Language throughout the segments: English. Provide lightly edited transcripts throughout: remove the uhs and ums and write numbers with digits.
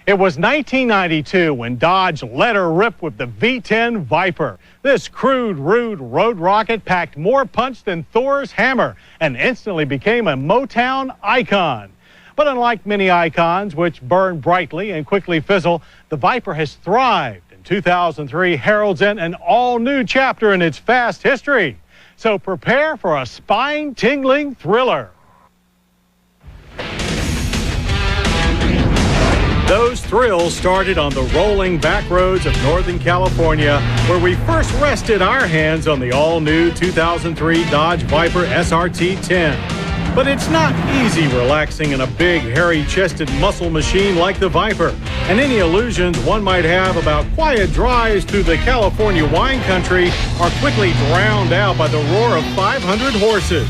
It was 1992 when Dodge let her rip with the V10 Viper. This crude, rude road rocket packed more punch than Thor's hammer and instantly became a Motown icon. But unlike many icons, which burn brightly and quickly fizzle, the Viper has thrived. In 2003 heralds in an all-new chapter in its fast history. So prepare for a spine-tingling thriller. Those thrills started on the rolling back roads of Northern California, where we first rested our hands on the all-new 2003 Dodge Viper SRT10. But it's not easy relaxing in a big, hairy-chested muscle machine like the Viper, and any illusions one might have about quiet drives through the California wine country are quickly drowned out by the roar of 500 horses.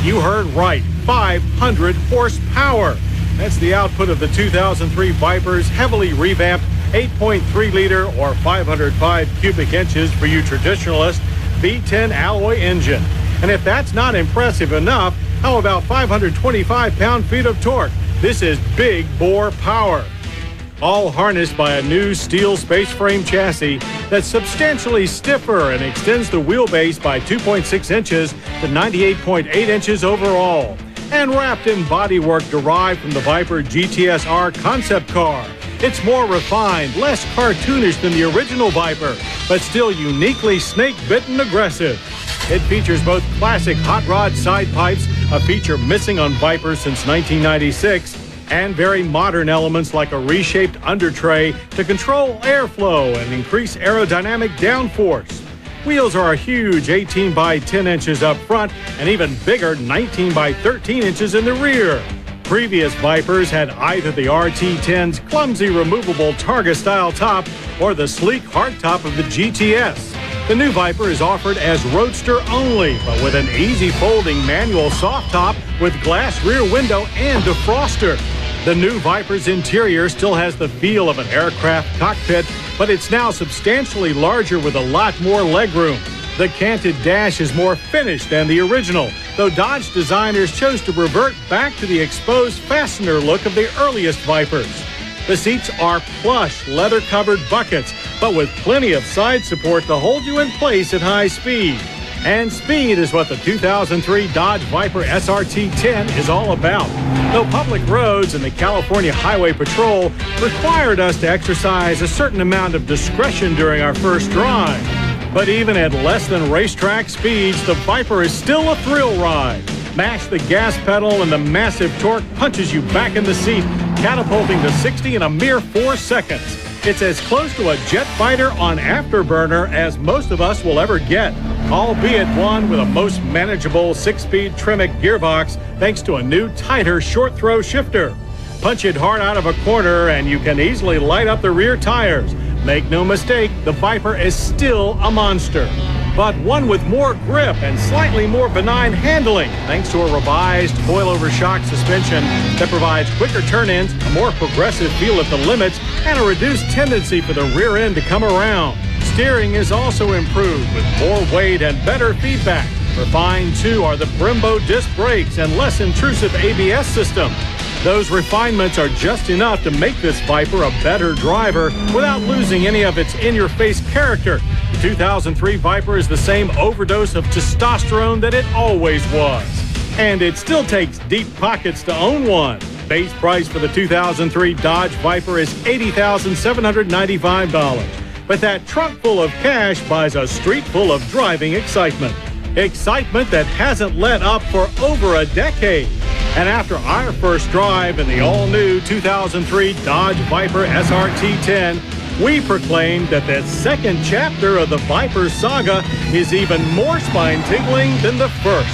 You heard right, 500 horsepower. That's the output of the 2003 Viper's heavily revamped 8.3-liter or 505 cubic inches for you traditionalist V10 alloy engine. And if that's not impressive enough, how about 525 pound-feet of torque? This is big bore power. All harnessed by a new steel space frame chassis that's substantially stiffer and extends the wheelbase by 2.6 inches to 98.8 inches overall. And wrapped in bodywork derived from the Viper GTS-R concept car. It's more refined, less cartoonish than the original Viper, but still uniquely snake-bitten aggressive. It features both classic hot rod side pipes, a feature missing on Vipers since 1996, and very modern elements like a reshaped undertray to control airflow and increase aerodynamic downforce. Wheels are a huge 18 by 10 inches up front and even bigger 19 by 13 inches in the rear. Previous Vipers had either the RT10's clumsy removable Targa-style top or the sleek hardtop of the GTS. The new Viper is offered as roadster only, but with an easy folding manual soft top with glass rear window and defroster. The new Viper's interior still has the feel of an aircraft cockpit, but it's now substantially larger with a lot more legroom. The canted dash is more finished than the original, though Dodge designers chose to revert back to the exposed fastener look of the earliest Vipers. The seats are plush, leather-covered buckets, but with plenty of side support to hold you in place at high speed. And speed is what the 2003 Dodge Viper SRT10 is all about. Though public roads and the California Highway Patrol required us to exercise a certain amount of discretion during our first drive. But even at less than racetrack speeds, the Viper is still a thrill ride. Mash the gas pedal and the massive torque punches you back in the seat, catapulting to 60 in a mere 4 seconds. It's as close to a jet fighter on afterburner as most of us will ever get, albeit one with a most manageable 6-speed Tremec gearbox thanks to a new tighter short throw shifter. Punch it hard out of a corner and you can easily light up the rear tires. Make no mistake, the Viper is still a monster, but one with more grip and slightly more benign handling thanks to a revised coilover shock suspension that provides quicker turn-ins, a more progressive feel at the limits, and a reduced tendency for the rear end to come around. Steering is also improved with more weight and better feedback. Refined too are the Brembo disc brakes and less intrusive ABS system. Those refinements are just enough to make this Viper a better driver without losing any of its in-your-face character. The 2003 Viper is the same overdose of testosterone that it always was. And it still takes deep pockets to own one. Base price for the 2003 Dodge Viper is $80,795. But that trunk full of cash buys a street full of driving excitement. Excitement that hasn't let up for over a decade. And after our first drive in the all-new 2003 Dodge Viper SRT10, we proclaimed that the second chapter of the Viper saga is even more spine-tingling than the first.